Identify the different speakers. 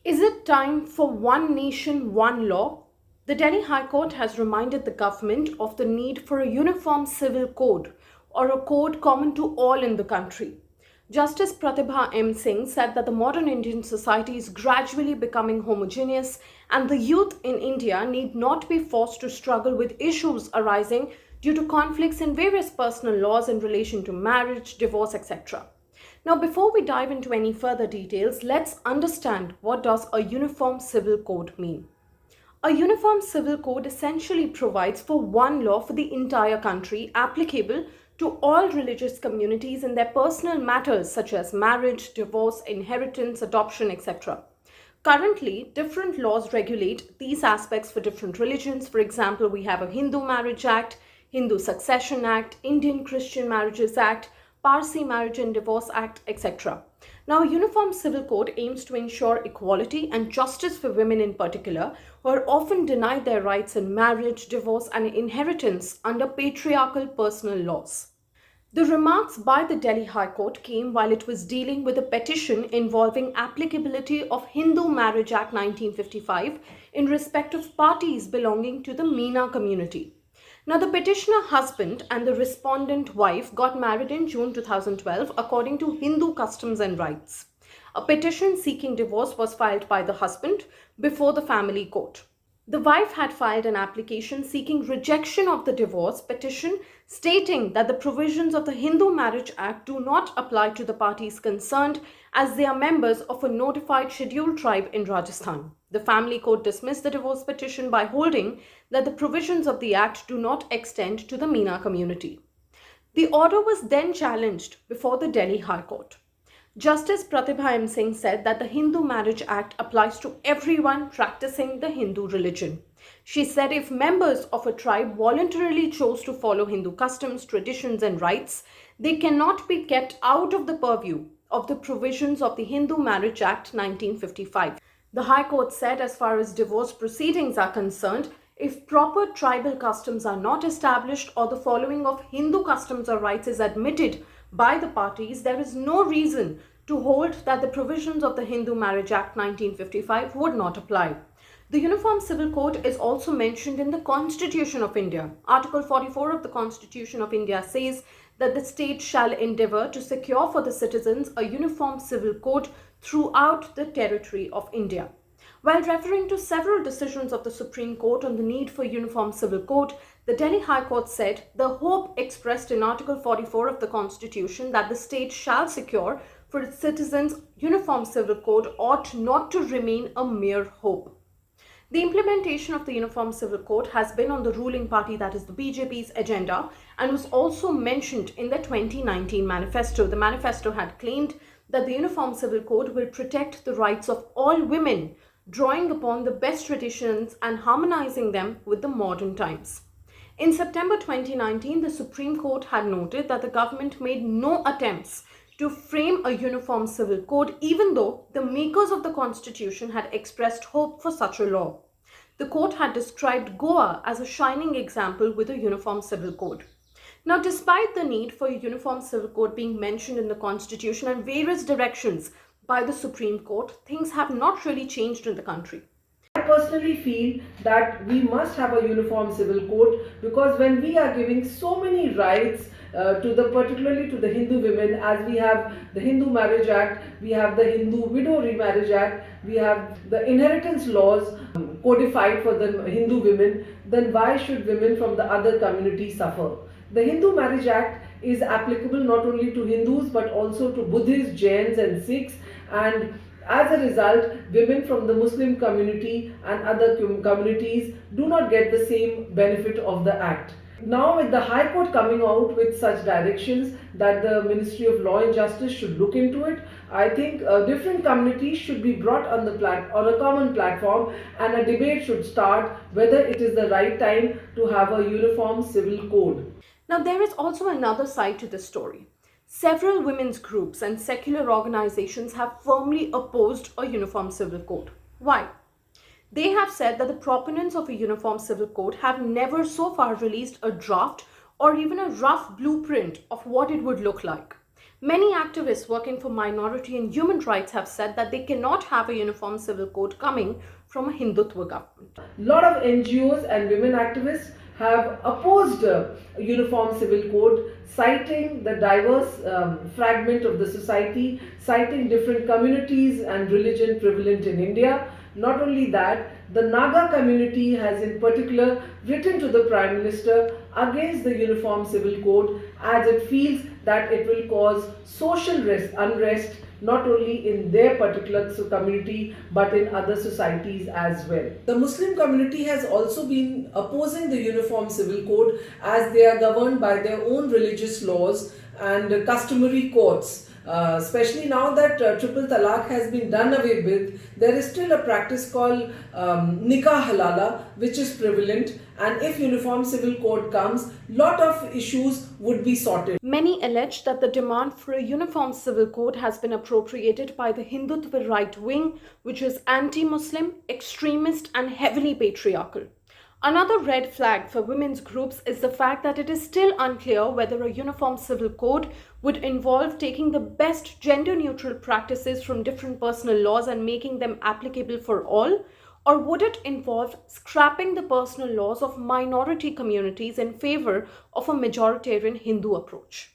Speaker 1: Is it time for one nation, one law? The Delhi High Court has reminded the government of the need for a uniform civil code or a code common to all in the country. Justice Pratibha M. Singh said that the modern Indian society is gradually becoming homogeneous and the youth in India need not be forced to struggle with issues arising due to conflicts in various personal laws in relation to marriage, divorce, etc. Now, before we dive into any further details, let's understand what does a uniform civil code mean. A uniform civil code essentially provides for one law for the entire country applicable to all religious communities in their personal matters such as marriage, divorce, inheritance, adoption, etc. Currently, different laws regulate these aspects for different religions. For example, we have a Hindu Marriage Act, Hindu Succession Act, Indian Christian Marriages Act, Parsi Marriage and Divorce Act, etc. Now, a uniform civil code aims to ensure equality and justice for women in particular, who are often denied their rights in marriage, divorce, and inheritance under patriarchal personal laws. The remarks by the Delhi High Court came while it was dealing with a petition involving applicability of Hindu Marriage Act 1955 in respect of parties belonging to the Meena community. Now, the petitioner husband and the respondent wife got married in June 2012 according to Hindu customs and rites. A petition seeking divorce was filed by the husband before the family court. The wife had filed an application seeking rejection of the divorce petition, stating that the provisions of the Hindu Marriage Act do not apply to the parties concerned as they are members of a notified scheduled tribe in Rajasthan. The family court dismissed the divorce petition by holding that the provisions of the Act do not extend to the Meena community. The order was then challenged before the Delhi High Court. Justice Pratibha M. Singh said that the Hindu Marriage Act applies to everyone practicing the Hindu religion. She said if members of a tribe voluntarily chose to follow Hindu customs, traditions, and rites, they cannot be kept out of the purview of the provisions of the Hindu Marriage Act 1955. The High Court said, as far as divorce proceedings are concerned, if proper tribal customs are not established or the following of Hindu customs or rites is admitted by the parties, there is no reason to hold that the provisions of the Hindu Marriage Act 1955 would not apply. The Uniform Civil Code is also mentioned in the Constitution of India. Article 44 of the Constitution of India says that the state shall endeavour to secure for the citizens a uniform civil code throughout the territory of India. While referring to several decisions of the Supreme Court on the need for uniform civil code, the Delhi High Court said the hope expressed in Article 44 of the Constitution that the state shall secure for its citizens uniform civil code ought not to remain a mere hope. The implementation of the Uniform Civil Code has been on the ruling party, that is the BJP's agenda, and was also mentioned in the 2019 manifesto. The manifesto had claimed that the Uniform Civil Code will protect the rights of all women, drawing upon the best traditions and harmonizing them with the modern times. In September 2019, the Supreme Court had noted that the government made no attempts to frame a uniform civil code, even though the makers of the constitution had expressed hope for such a law. The court had described Goa as a shining example with a uniform civil code. Now, despite the need for a uniform civil code being mentioned in the constitution and various directions by the Supreme Court, things have not really changed in the country.
Speaker 2: I personally feel that we must have a uniform civil code, because when we are giving so many rights particularly to the Hindu women, as we have the Hindu Marriage Act, we have the Hindu Widow Remarriage Act, we have the inheritance laws codified for the Hindu women, then why should women from the other communities suffer? The Hindu Marriage Act is applicable not only to Hindus but also to Buddhists, Jains and Sikhs, and as a result, women from the Muslim community and other communities do not get the same benefit of the Act. Now, with the High Court coming out with such directions that the Ministry of Law and Justice should look into it, I think different communities should be brought on on a common platform, and a debate should start whether it is the right time to have a uniform civil code.
Speaker 1: Now, there is also another side to this story. Several women's groups and secular organizations have firmly opposed a uniform civil code. Why? They have said that the proponents of a uniform civil code have never so far released a draft or even a rough blueprint of what it would look like. Many activists working for minority and human rights have said that they cannot have a uniform civil code coming from a Hindutva government.
Speaker 2: A lot of NGOs and women activists have opposed a uniform civil code, citing the diverse fragment of the society, citing different communities and religion prevalent in India. Not only that, the Naga community has in particular written to the Prime Minister against the Uniform Civil Code, as it feels that it will cause social unrest not only in their particular community but in other societies as well. The Muslim community has also been opposing the Uniform Civil Code, as they are governed by their own religious laws and customary courts. Especially now that triple talaq has been done away with, there is still a practice called nikah halala, which is prevalent, and if Uniform Civil Code comes, lot of issues would be sorted.
Speaker 1: Many allege that the demand for a uniform civil code has been appropriated by the Hindutva right wing, which is anti-Muslim, extremist and heavily patriarchal. Another red flag for women's groups is the fact that it is still unclear whether a uniform civil code would involve taking the best gender-neutral practices from different personal laws and making them applicable for all, or would it involve scrapping the personal laws of minority communities in favor of a majoritarian Hindu approach?